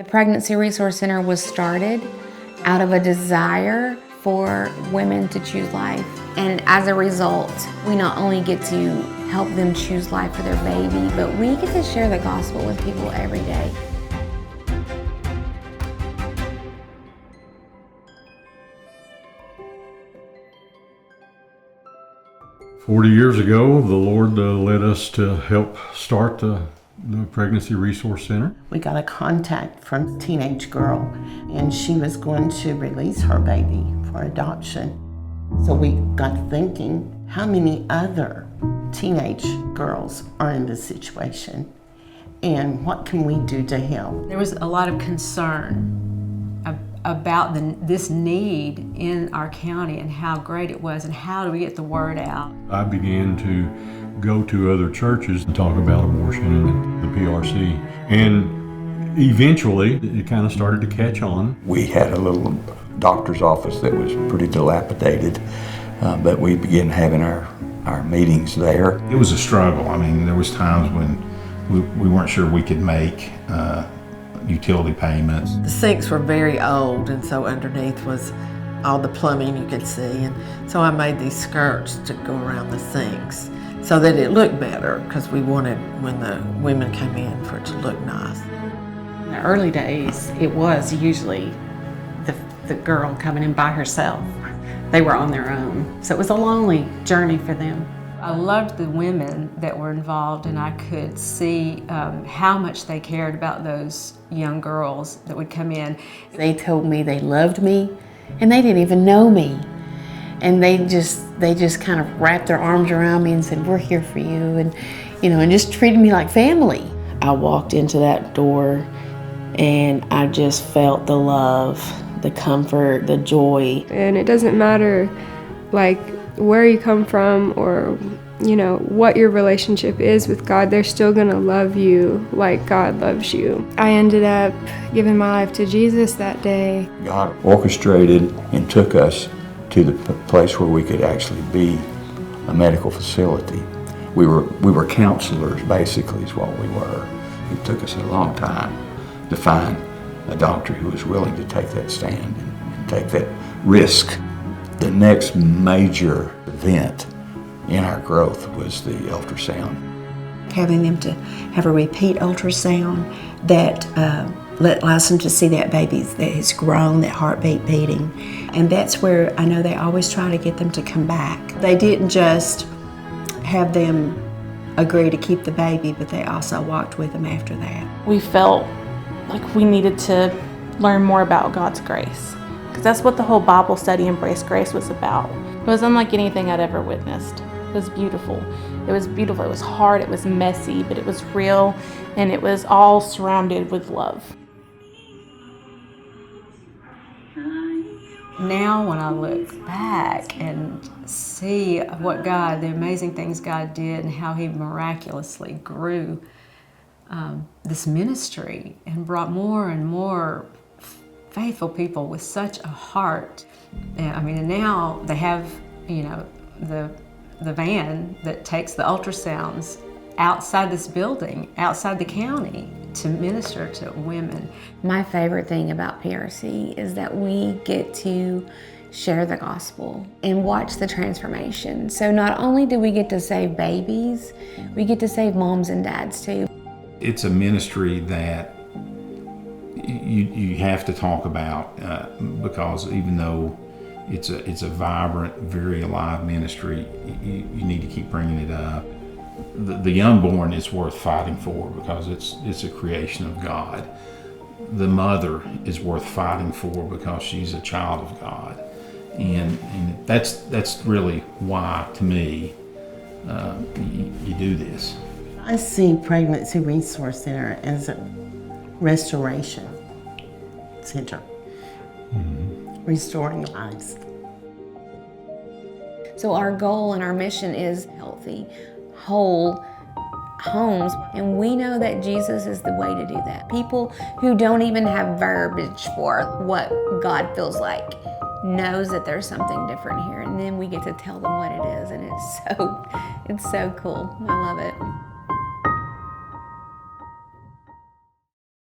Pregnancy Resource Center was started out of a desire for women to choose life. And as a result, we not only get to help them choose life for their baby, but we get to share the gospel with people every day. "40 years ago, the Lord led us to help start the Pregnancy Resource Center. We got a contact from a teenage girl, and she was going to release her baby for adoption. So we got thinking, how many other teenage girls are in this situation? And what can we do to help? There was a lot of concern about this need in our county and how great it was and how do we get the word out. I began to go to other churches and talk about abortion and the PRC. And eventually, it kind of started to catch on. We had a little doctor's office that was pretty dilapidated, but we began having our meetings there. It was a struggle. I mean, there was times when we weren't sure we could make utility payments. The sinks were very old, and so underneath was all the plumbing you could see. And so I made these skirts to go around the sinks so that it looked better, because we wanted, when the women came in, for it to look nice. In the early days, it was usually the girl coming in by herself. They were on their own. So it was a lonely journey for them. I loved the women that were involved, and I could see how much they cared about those young girls that would come in. They told me they loved me, and they didn't even know me. And they just kind of wrapped their arms around me and said, "We're here for you," and and just treated me like family. I walked into that door, and I just felt the love, the comfort, the joy. And it doesn't matter like where you come from or what your relationship is with God, they're still gonna love you like God loves you. I ended up giving my life to Jesus that day. God orchestrated and took us to the place where we could actually be a medical facility. We were counselors, basically, is what we were. It took us a long time to find a doctor who was willing to take that stand and take that risk. The next major event in our growth was the ultrasound. Having them to have a repeat ultrasound that allows them to see that baby that has grown, that heartbeat beating. And that's where I know they always try to get them to come back. They didn't just have them agree to keep the baby, but they also walked with them after that. We felt like we needed to learn more about God's grace, because that's what the whole Bible study, Embrace Grace, was about. It was unlike anything I'd ever witnessed. It was beautiful. It was beautiful. It was hard. It was messy, but it was real, and it was all surrounded with love. Now when I look back and see what God, the amazing things God did and how He miraculously grew this ministry and brought more and more faithful people with such a heart. I mean, and now they have, the van that takes the ultrasounds outside this building, outside the county, to minister to women. My favorite thing about PRC is that we get to share the gospel and watch the transformation. So not only do we get to save babies, we get to save moms and dads too. It's a ministry that you have to talk about because even though it's a vibrant, very alive ministry, you need to keep bringing it up. The unborn is worth fighting for because it's a creation of God. The mother is worth fighting for because she's a child of God, and that's really why, to me, you do this. I see Pregnancy Resource Center as a restoration center, restoring lives. So our goal and our mission is healthy, whole homes, and we know that Jesus is the way to do that. People who don't even have verbiage for what God feels like knows that there's something different here, and then we get to tell them what it is, and it's so cool. I love it.